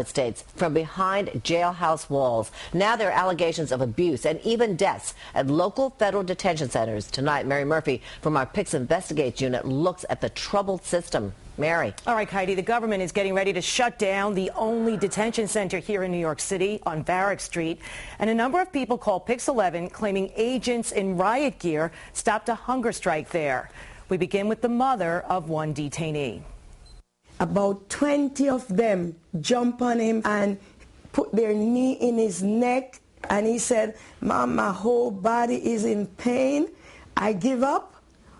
States from behind jailhouse walls. Now there are allegations of abuse and even deaths at local federal detention centers. Tonight, Mary Murphy from our PIX Investigates unit looks at the troubled system. Mary. All right, Heidi, the government is getting ready to shut down the only detention center here in New York City on Varick Street. And a number of people called PIX 11 claiming agents in riot gear stopped a hunger strike there. We begin with the mother of one detainee. About 20 of them jump on him and put their knee in his neck. And he said, "Mom, my whole body is in pain. I give up."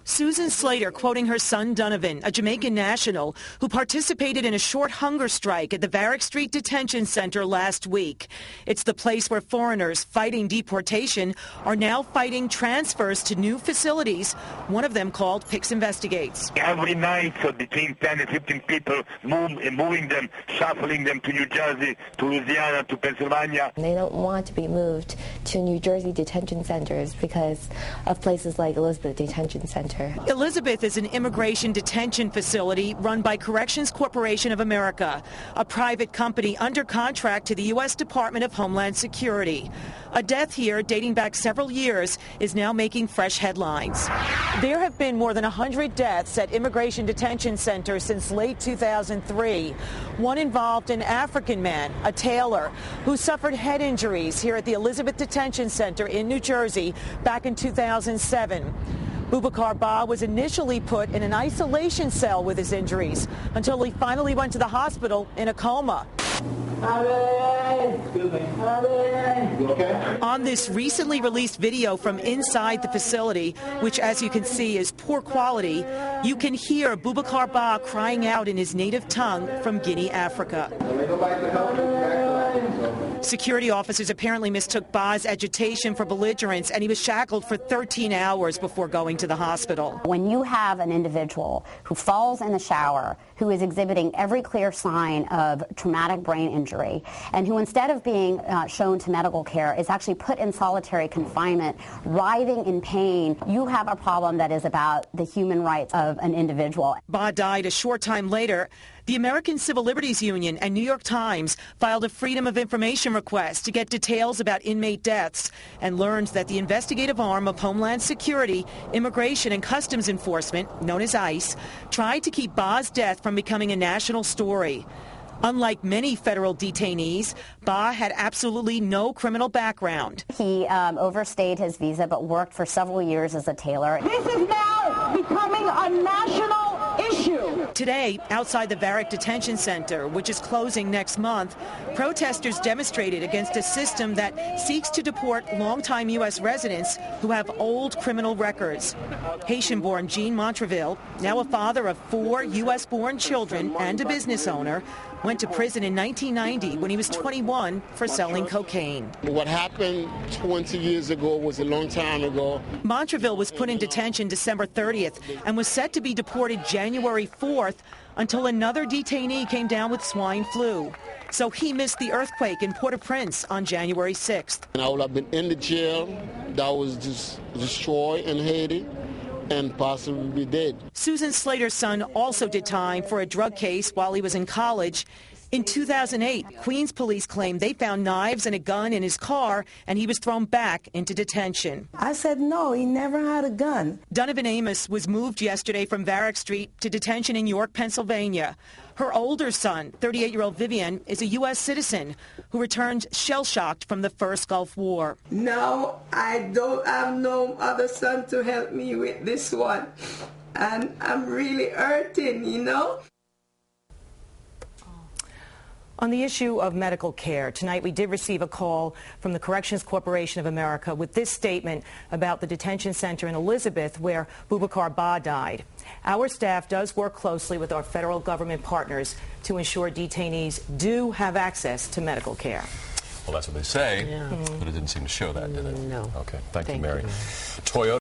Susan Slater quoting her son Donovan, a Jamaican national who participated in a short hunger strike at the Varick Street Detention Center last week. It's the place where foreigners fighting deportation are now fighting transfers to new facilities, one of them called PIX Investigates. Every night, so between 10 and 15 people moving them, shuffling them to New Jersey, to Louisiana, to Pennsylvania. They don't want to be moved to New Jersey detention centers because of places like Elizabeth Detention Center. Elizabeth is an immigration detention facility run by Corrections Corporation of America, a private company under contract to the U.S. Department of Homeland Security. A death here dating back several years is now making fresh headlines. There have been more than 100 deaths at immigration detention centers since late 2003. One involved an African man, a tailor, who suffered head injuries here at the Elizabeth Detention Center in New Jersey back in 2007. Boubacar Ba was initially put in an isolation cell with his injuries until he finally went to the hospital in a coma. On this recently released video from inside the facility, which as you can see is poor quality, you can hear Boubacar Ba crying out in his native tongue from Guinea, Africa. Security officers apparently mistook Ba's agitation for belligerence, and he was shackled for 13 hours before going to the hospital. When you have an individual who falls in the shower, who is exhibiting every clear sign of traumatic brain injury, and who instead of being shown to medical care is actually put in solitary confinement, writhing in pain, you have a problem that is about the human rights of an individual. Ba died a short time later. The American Civil Liberties Union and New York Times filed a Freedom of Information request to get details about inmate deaths and learned that the investigative arm of Homeland Security, Immigration and Customs Enforcement, known as ICE, tried to keep Ba's death from becoming a national story. Unlike many federal detainees, Ba had absolutely no criminal background. He overstayed his visa but worked for several years as a tailor. This is now becoming a national issue. Today, outside the Varick Detention Center, which is closing next month, protesters demonstrated against a system that seeks to deport longtime U.S. residents who have old criminal records. Haitian-born Jean Montreville, now a father of 4 U.S.-born children and a business owner, went to prison in 1990 when he was 21 for selling cocaine. What happened 20 years ago was a long time ago. Montreville was put in detention December 30th and was set to be deported January 4th until another detainee came down with swine flu. So he missed the earthquake in Port-au-Prince on January 6th. And I would have been in the jail that was just destroyed in Haiti and possibly be dead. Susan Slater's son also did time for a drug case while he was in college. In 2008, Queens police claimed they found knives and a gun in his car, and he was thrown back into detention. I said, no, he never had a gun. Donovan Amos was moved yesterday from Varick Street to detention in York, Pennsylvania. Her older son, 38-year-old Vivian, is a U.S. citizen who returned shell-shocked from the first Gulf War. Now I don't have no other son to help me with this one. And I'm really hurting, you know? On the issue of medical care, tonight we did receive a call from the Corrections Corporation of America with this statement about the detention center in Elizabeth where Boubacar Ba died. Our staff does work closely with our federal government partners to ensure detainees do have access to medical care. Well, that's what they say, but it didn't seem to show that, did it? No. Okay, thank you, Mary. Toyota.